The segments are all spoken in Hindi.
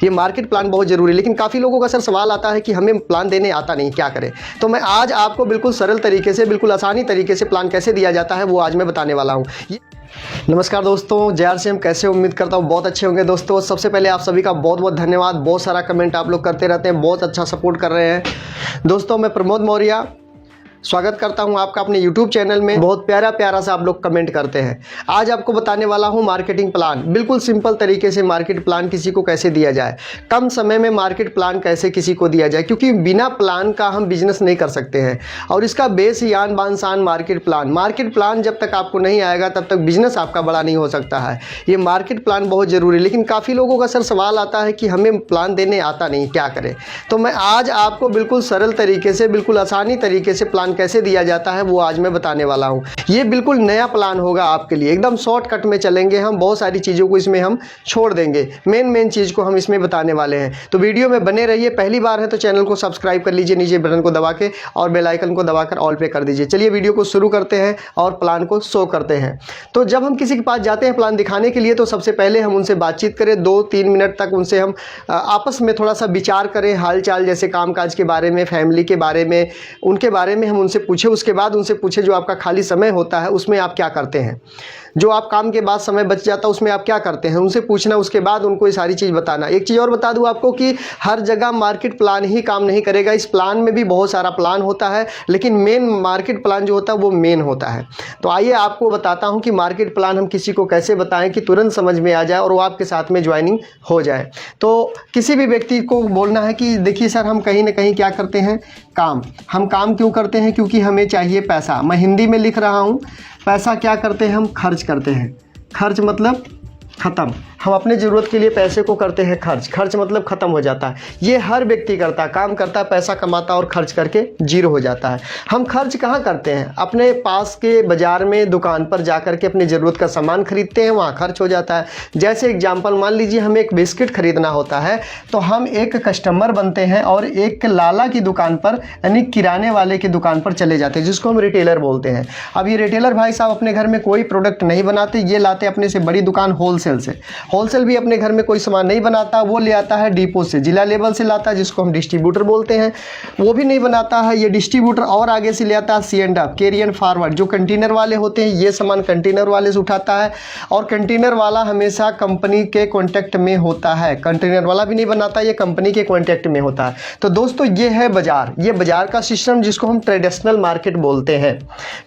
ये मार्केट प्लान बहुत ज़रूरी है। लेकिन काफ़ी लोगों का सर सवाल आता है कि हमें प्लान देने आता नहीं, क्या करें। तो मैं आज आपको बिल्कुल सरल तरीके से, बिल्कुल आसानी तरीके से प्लान कैसे दिया जाता है वो आज मैं बताने वाला हूँ। नमस्कार दोस्तों, जय श्री राम। कैसे उम्मीद करता हूँ बहुत अच्छे होंगे। दोस्तों सबसे पहले आप सभी का बहुत बहुत धन्यवाद। बहुत सारा कमेंट आप लोग करते रहते हैं, बहुत अच्छा सपोर्ट कर रहे हैं। दोस्तों मैं प्रमोद मौर्य स्वागत करता हूं आपका अपने YouTube चैनल में। बहुत प्यारा प्यारा सा आप लोग कमेंट करते हैं। आज आपको बताने वाला हूं मार्केटिंग प्लान, बिल्कुल सिंपल तरीके से मार्केट प्लान किसी को कैसे दिया जाए, कम समय में मार्केट प्लान कैसे किसी को दिया जाए, क्योंकि बिना प्लान का हम बिजनेस नहीं कर सकते हैं। और इसका बेस ही आन बान शान मार्केट प्लान। मार्केट प्लान जब तक आपको नहीं आएगा तब तक बिजनेस आपका बड़ा नहीं हो सकता है। ये मार्केट प्लान बहुत ज़रूरी है। लेकिन काफ़ी लोगों का सर सवाल आता है कि हमें प्लान देने आता नहीं, क्या करें। तो मैं आज आपको बिल्कुल सरल तरीके से, बिल्कुल आसानी तरीके से प्लान कैसे दिया जाता है वो आज मैं बताने वाला हूं। ये बिल्कुल नया प्लान होगा आपके लिए, एकदम शॉर्टकट में चलेंगे हम। बहुत सारी चीज़ों को इसमें हम छोड़ देंगे, मेन चीज़ को हम इसमें बताने वाले हैं। तो वीडियो में बने रहिए। पहली बार है तो चैनल को सब्सक्राइब कर लीजिए, नीचे बटन को दबा के, और बेल आइकन को दबाकर ऑल पे कर दीजिए। चलिए वीडियो को शुरू करते हैं और प्लान को शो करते हैं। तो जब हम किसी के पास जाते हैं प्लान दिखाने के लिए, तो सबसे पहले हम उनसे बातचीत करें। 2-3 मिनट तक उनसे हम आपस में थोड़ा सा विचार करें, हाल चाल, जैसे कामकाज के बारे में, फैमिली के बारे में, उनके बारे में हम उनसे पूछे। उसके बाद उनसे पूछे जो आपका खाली समय होता है उसमें आप क्या करते हैं, जो आप काम के बाद समय बच जाता है उसमें आप क्या करते हैं, उनसे पूछना। उसके बाद उनको ये सारी चीज़ बताना। एक चीज़ और बता दूं आपको कि हर जगह मार्केट प्लान ही काम नहीं करेगा। इस प्लान में भी बहुत सारा प्लान होता है, लेकिन मेन मार्केट प्लान जो होता है वो मेन होता है। तो आइए आपको बताता हूं कि मार्केट प्लान हम किसी को कैसे बताएं कि तुरंत समझ में आ जाए और वो आपके साथ में ज्वाइनिंग हो जाए। तो किसी भी व्यक्ति को बोलना है कि देखिए सर, हम कहीं ना कहीं क्या करते हैं, काम। हम काम क्यों करते हैं? क्योंकि हमें चाहिए पैसा। मैं हिंदी में लिख रहा हूँ। पैसा क्या करते हैं हम? खर्च करते हैं। खर्च मतलब ख़त्म। हम अपने ज़रूरत के लिए पैसे को करते हैं खर्च। खर्च मतलब ख़त्म हो जाता है। ये हर व्यक्ति करता है, काम करता है, पैसा कमाता है और खर्च करके जीरो हो जाता है। हम खर्च कहाँ करते हैं? अपने पास के बाज़ार में, दुकान पर जा कर के अपनी ज़रूरत का सामान खरीदते हैं, वहाँ खर्च हो जाता है। जैसे एग्जाम्पल मान लीजिए हमें एक बिस्किट खरीदना होता है, तो हम एक कस्टमर बनते हैं और एक लाला की दुकान पर, यानी किराने वाले की दुकान पर चले जाते हैं, जिसको हम रिटेलर बोलते हैं। अब ये रिटेलर भाई साहब अपने घर में कोई प्रोडक्ट नहीं बनाते, ये लाते अपने से बड़ी दुकान होलसेल से। होलसेल भी अपने घर में कोई सामान नहीं बनाता, वो ले आता है डिपो से, जिला लेवल से लाता है, जिसको हम डिस्ट्रीब्यूटर बोलते हैं। वो भी नहीं बनाता है, ये डिस्ट्रीब्यूटर और आगे से ले आता है C&F, कैरी एंड फॉरवर्ड। जो कंटेनर वाले होते हैं, ये सामान कंटेनर वाले से उठाता है, और कंटेनर वाला हमेशा कंपनी के कॉन्टैक्ट में होता है। कंटेनर वाला भी नहीं बनाता, ये कंपनी के कॉन्टैक्ट में होता है। तो दोस्तों ये है बाजार, ये बाजार का सिस्टम, जिसको हम ट्रेडिशनल मार्केट बोलते हैं।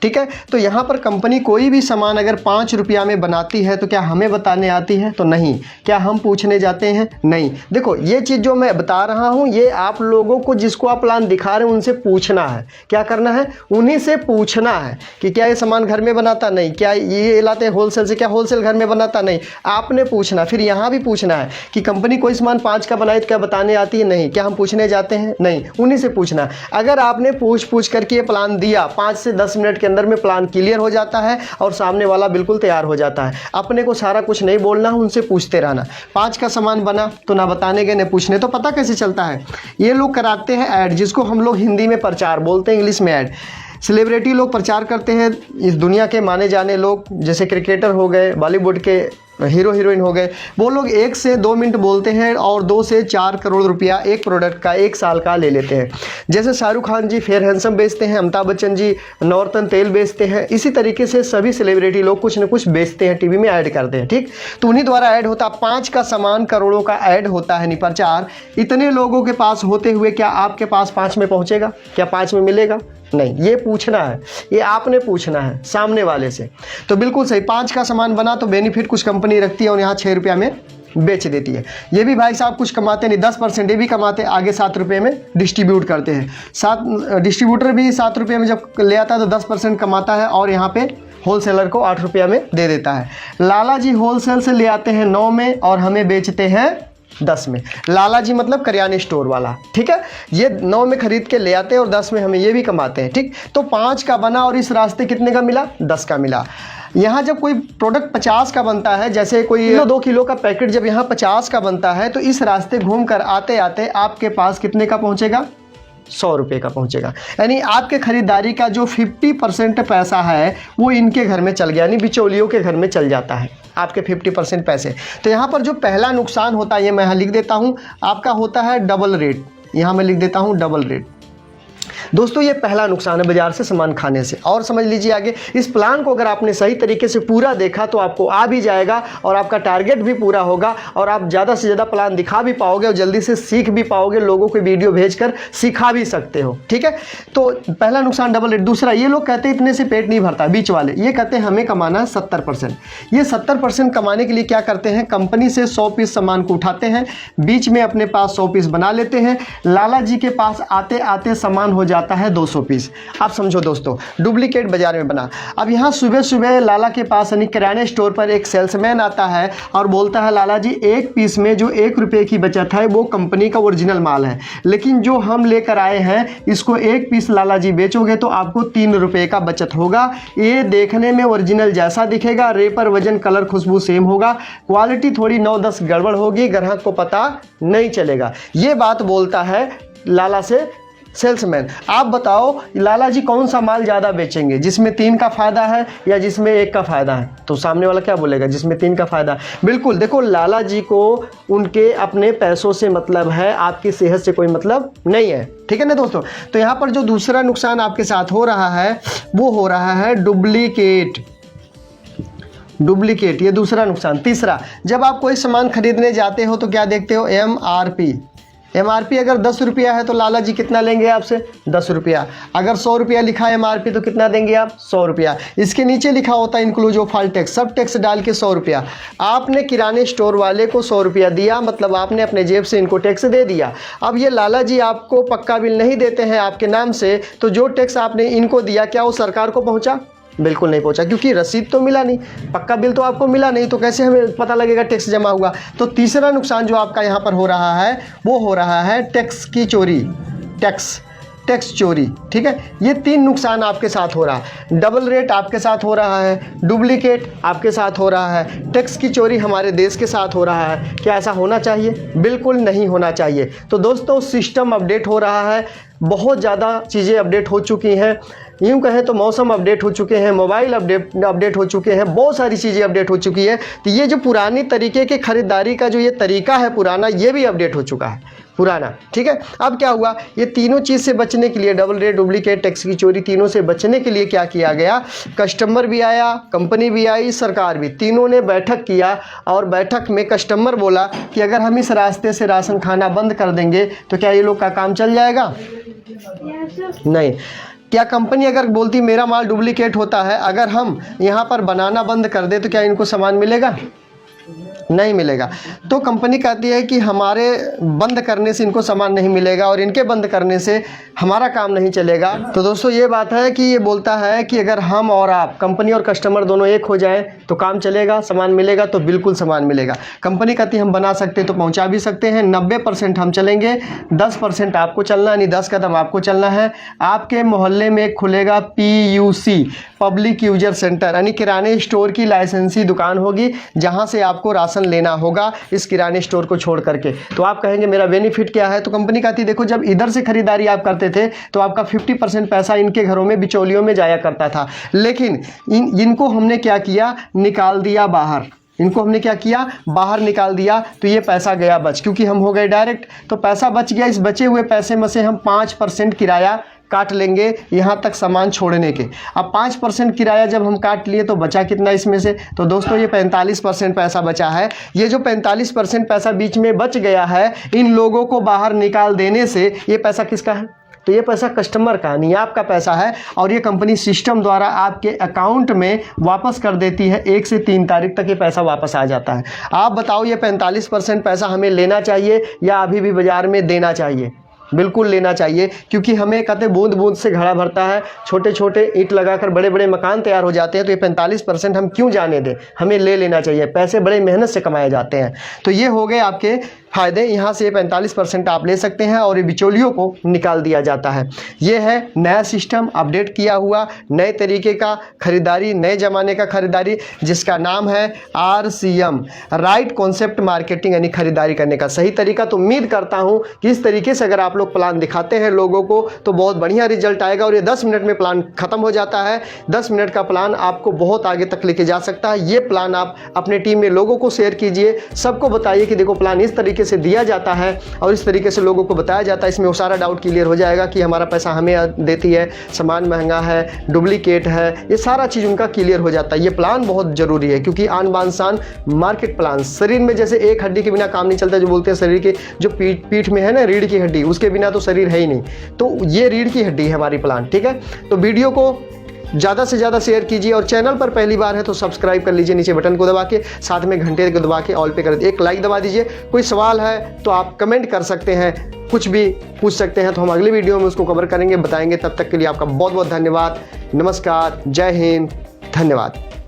ठीक है। तो यहाँ पर कंपनी कोई भी सामान अगर 5 रुपया में बनाती है तो क्या हमें बताने आती है? तो नहीं। क्या हम पूछने जाते हैं? नहीं। देखो ये चीज़ जो मैं बता रहा हूं, ये आप लोगों को, जिसको आप प्लान दिखा रहे हैं, उनसे पूछना है। क्या करना है? उन्हीं से पूछना है कि क्या ये सामान घर में बनाता? नहीं। क्या ये लाते हैं होलसेल से? क्या होलसेल घर में बनाता? नहीं। आपने पूछना। फिर यहाँ भी पूछना है कि कंपनी कोई सामान 5 का बनाए तो क्या बताने आती है? नहीं। क्या हम पूछने जाते हैं? नहीं। उन्हीं से पूछना। अगर आपने पूछ करके ये प्लान दिया, 5 से 10 मिनट के अंदर में प्लान क्लियर हो जाता है और सामने वाला बिल्कुल तैयार हो जाता है। अपने को सारा कुछ नहीं बोलना, उनसे पूछते रहना। 5 का सामान बना तो ना बताने गए, ना पूछने। तो पता कैसे चलता है? ये लोग कराते हैं ऐड, जिसको हम लोग हिंदी में प्रचार बोलते हैं, इंग्लिश में ऐड। सेलिब्रिटी लोग प्रचार करते हैं, इस दुनिया के माने जाने लोग, जैसे क्रिकेटर हो गए, बॉलीवुड के हीरो हीरोइन हो गए, वो लोग 1 से 2 मिनट बोलते हैं और 2 से 4 करोड़ रुपया एक प्रोडक्ट का 1 साल का ले लेते हैं। जैसे शाहरुख खान जी फेयर हैंडसम बेचते हैं, अमिताभ बच्चन जी नॉर्थन तेल बेचते हैं, इसी तरीके से सभी सेलिब्रिटी लोग कुछ न कुछ बेचते हैं, टीवी में ऐड करते हैं। ठीक। तो उन्हीं द्वारा ऐड होता। 5 का सामान करोड़ों का ऐड होता है, प्रचार। इतने लोगों के पास होते हुए क्या आपके पास 5 में पहुंचेगा? क्या 5 में मिलेगा? नहीं। ये पूछना है, ये आपने पूछना है सामने वाले से। तो बिल्कुल सही। 5 का सामान बना तो बेनिफिट कुछ कंपनी रखती है और यहाँ 6 रुपया में बेच देती है। ये भी भाई साहब कुछ कमाते नहीं, 10% ये भी कमाते, आगे 7 रुपये में डिस्ट्रीब्यूट करते हैं। 7 डिस्ट्रीब्यूटर भी 7 रुपये में जब ले आता है तो 10% कमाता है और यहाँ पे होलसेलर को 8 रुपया में दे देता है। लाला जी होलसेल से ले आते हैं 9 में और हमें बेचते हैं 10 में। लाला जी मतलब करियाने स्टोर वाला। ठीक है। ये 9 में खरीद के ले आते हैं और 10 में हमें ये भी कमाते हैं। ठीक। तो 5 का बना और इस रास्ते कितने का मिला? 10 का मिला। यहाँ जब कोई प्रोडक्ट 50 का बनता है, जैसे कोई 2 किलो का पैकेट जब यहाँ 50 का बनता है, तो इस रास्ते घूम कर आते आते आपके पास कितने का पहुँचेगा? 100 रुपये का पहुंचेगा। यानी आपके खरीदारी का जो 50% पैसा है वो इनके घर में चल गया, यानी बिचौलियों के घर में चल जाता है आपके 50% पैसे। तो यहाँ पर जो पहला नुकसान होता है, ये मैं यहाँ लिख देता हूँ, आपका होता है डबल रेट। यहाँ मैं लिख देता हूँ डबल रेट। दोस्तों ये पहला नुकसान है बाजार से सामान खाने से। और समझ लीजिए आगे, इस प्लान को अगर आपने सही तरीके से पूरा देखा तो आपको आ भी जाएगा और आपका टारगेट भी पूरा होगा और आप ज़्यादा से ज़्यादा प्लान दिखा भी पाओगे और जल्दी से सीख भी पाओगे, लोगों को वीडियो भेजकर सिखा भी सकते हो। ठीक है, तो पहला नुकसान डबल रेट। दूसरा, ये लोग कहते हैं इतने से पेट नहीं भरता, बीच वाले ये कहते हैं हमें कमाना 70%। ये 70% कमाने के लिए क्या करते हैं, कंपनी से 100 पीस सामान को उठाते हैं, बीच में अपने पास 100 पीस बना लेते हैं, लाला जी के पास आते आते सामान हो जाता है 200 पीस। आप समझो दोस्तों, डुप्लीकेट बाजार में बना। अब यहाँ सुबह सुबह लाला के पास यानी किराने स्टोर पर एक सेल्समैन आता है और बोलता है लाला जी एक पीस में जो 1 रुपये की बचत है वो कंपनी का ओरिजिनल माल है, लेकिन जो हम लेकर आए हैं इसको 1 पीस लाला जी बेचोगे तो आपको 3 रुपये का बचत होगा। ये देखने में ओरिजिनल जैसा दिखेगा, रेपर वजन कलर खुशबू सेम होगा, क्वालिटी थोड़ी 9-10 गड़बड़ होगी, ग्राहक को पता नहीं चलेगा। ये बात बोलता है लाला से सेल्समैन। आप बताओ लाला जी कौन सा माल ज़्यादा बेचेंगे, जिसमें 3 का फ़ायदा है या जिसमें 1 का फ़ायदा है? तो सामने वाला क्या बोलेगा, जिसमें 3 का फ़ायदा। बिल्कुल, देखो लाला जी को उनके अपने पैसों से मतलब है, आपकी सेहत से कोई मतलब नहीं है। ठीक है ना दोस्तों। तो यहाँ पर जो दूसरा नुकसान आपके साथ हो रहा है वो हो रहा है डुप्लीकेट। ये दूसरा नुकसान। तीसरा, जब आप कोई सामान खरीदने जाते हो तो क्या देखते हो, MRP अगर 10 रुपया है तो लाला जी कितना लेंगे आपसे, 10 रुपया। अगर 100 रुपया लिखा है MRP तो कितना देंगे आप, 100 रुपया। इसके नीचे लिखा होता है इंक्लूज ऑफ ऑल टैक्स, सब टैक्स डाल के 100 रुपया। आपने किराने स्टोर वाले को 100 रुपया दिया, मतलब आपने अपने जेब से इनको टैक्स दे दिया। अब ये लाला जी आपको पक्का बिल नहीं देते हैं आपके नाम से, तो जो टैक्स आपने इनको दिया क्या वो सरकार को पहुँचा? बिल्कुल नहीं पहुंचा, क्योंकि रसीद तो मिला नहीं, पक्का बिल तो आपको मिला नहीं, तो कैसे हमें पता लगेगा टैक्स जमा हुआ। तो तीसरा नुकसान जो आपका यहाँ पर हो रहा है वो हो रहा है टैक्स की चोरी, टैक्स चोरी। ठीक है, ये 3 नुकसान आपके साथ हो रहा है। डबल रेट आपके साथ हो रहा है, डुप्लीकेट आपके साथ हो रहा है, टैक्स की चोरी हमारे देश के साथ हो रहा है। क्या ऐसा होना चाहिए? बिल्कुल नहीं होना चाहिए। तो दोस्तों सिस्टम अपडेट हो रहा है, बहुत ज़्यादा चीज़ें अपडेट हो चुकी हैं, यूँ कहें तो मौसम अपडेट हो चुके हैं, मोबाइल अपडेट हो चुके हैं, बहुत सारी चीज़ें अपडेट हो चुकी है। तो ये जो पुरानी तरीके के ख़रीदारी का जो ये तरीका है पुराना, ये भी अपडेट हो चुका है पुराना। ठीक है, अब क्या हुआ, ये तीनों चीज़ से बचने के लिए, डबल रेट, डुप्लीकेट, टैक्स की चोरी, तीनों से बचने के लिए क्या किया गया, कस्टमर भी आया, कंपनी भी आई, सरकार भी, तीनों ने बैठक किया और बैठक में कस्टमर बोला कि अगर हम इस रास्ते से राशन खाना बंद कर देंगे तो क्या ये लोग का काम चल जाएगा? नहीं। क्या कंपनी अगर बोलती मेरा माल डुप्लीकेट होता है, अगर हम यहाँ पर बनाना बंद कर दे तो क्या इनको सामान मिलेगा? नहीं मिलेगा। तो कंपनी कहती है कि हमारे बंद करने से इनको सामान नहीं मिलेगा और इनके बंद करने से हमारा काम नहीं चलेगा। तो दोस्तों ये बात है कि ये बोलता है कि अगर हम और आप, कंपनी और कस्टमर दोनों एक हो जाएं तो काम चलेगा, सामान मिलेगा, तो बिल्कुल सामान मिलेगा। कंपनी कहती है हम बना सकते तो पहुंचा भी सकते हैं, 90% हम चलेंगे, 10% आपको चलना, यानी 10 कदम आपको चलना है। आपके मोहल्ले में खुलेगा PUC, पब्लिक यूजर सेंटर, यानी किराने स्टोर की लाइसेंसी दुकान होगी जहाँ से आपको राशन लेना होगा इस किराने स्टोर को छोड़ करके। तो आप कहेंगे मेरा बेनिफिट क्या है? तो कंपनी कहती है देखो जब इधर से खरीदारी आप करते थे तो आपका 50% पैसा इनके घरों में बिचौलियों में जाया करता था, लेकिन इनको हमने क्या किया, निकाल दिया बाहर। इनको हमने क्या किया, बाहर निकाल दिया, तो ये पैसा गया बच, क्योंकि हम हो गए डायरेक्ट, तो पैसा बच गया। इस बचे हुए पैसे में से हम 5% किराया काट लेंगे यहाँ तक सामान छोड़ने के। अब 5% किराया जब हम काट लिए तो बचा कितना इसमें से? तो दोस्तों ये 45% पैसा बचा है। ये जो 45% पैसा बीच में बच गया है, इन लोगों को बाहर निकाल देने से ये पैसा किसका है? तो ये पैसा कस्टमर का नहीं, आपका पैसा है, और ये कंपनी सिस्टम द्वारा आपके अकाउंट में वापस कर देती है। 1 से 3 तारीख तक ये पैसा वापस आ जाता है। आप बताओ ये 45% पैसा हमें लेना चाहिए या अभी भी बाज़ार में देना चाहिए? बिल्कुल लेना चाहिए, क्योंकि हमें कहते बूंद बूंद से घड़ा भरता है, छोटे छोटे ईंट लगाकर बड़े बड़े मकान तैयार हो जाते हैं। तो ये 45% हम क्यों जाने दें, हमें ले लेना चाहिए। पैसे बड़े मेहनत से कमाए जाते हैं। तो ये हो गए आपके फ़ायदे यहाँ से 45% आप ले सकते हैं और ये बिचौलियों को निकाल दिया जाता है। ये है नया सिस्टम, अपडेट किया हुआ, नए तरीके का खरीदारी, नए ज़माने का खरीदारी, जिसका नाम है RCM, राइट कॉन्सेप्ट मार्केटिंग, यानी खरीदारी करने का सही तरीका। तो उम्मीद करता हूँ कि इस तरीके से अगर आप लोग प्लान दिखाते हैं लोगों को तो बहुत बढ़िया रिजल्ट आएगा। और ये 10 मिनट में प्लान खत्म हो जाता है। 10 मिनट का प्लान आपको बहुत आगे तक लेके जा सकता है। ये प्लान आप अपने टीम में लोगों को शेयर कीजिए, सबको बताइए कि देखो प्लान इस तरीके से दिया जाता है और इस तरीके से लोगों को बताया जाता है। इसमें वो सारा डाउट क्लियर हो जाएगा कि हमारा पैसा हमें देती है, सामान महंगा है, डुप्लीकेट है, ये सारा चीज़ उनका क्लियर हो जाता है। ये प्लान बहुत ज़रूरी है क्योंकि आन बान शान मार्केट प्लान, शरीर में जैसे एक हड्डी के बिना काम नहीं चलता, जो बोलते हैं शरीर के जो पीठ में है ना रीढ़ की हड्डी, उसके बिना तो शरीर है ही नहीं। तो ये रीढ़ की हड्डी है हमारी प्लान। ठीक है, तो वीडियो को ज़्यादा से ज़्यादा शेयर कीजिए और चैनल पर पहली बार है तो सब्सक्राइब कर लीजिए, नीचे बटन को दबा के, साथ में घंटे को दबा के ऑल पे कर दीजिए, एक लाइक दबा दीजिए। कोई सवाल है तो आप कमेंट कर सकते हैं, कुछ भी पूछ सकते हैं, तो हम अगली वीडियो में उसको कवर करेंगे, बताएंगे। तब तक के लिए आपका बहुत बहुत धन्यवाद। नमस्कार, जय हिंद, धन्यवाद।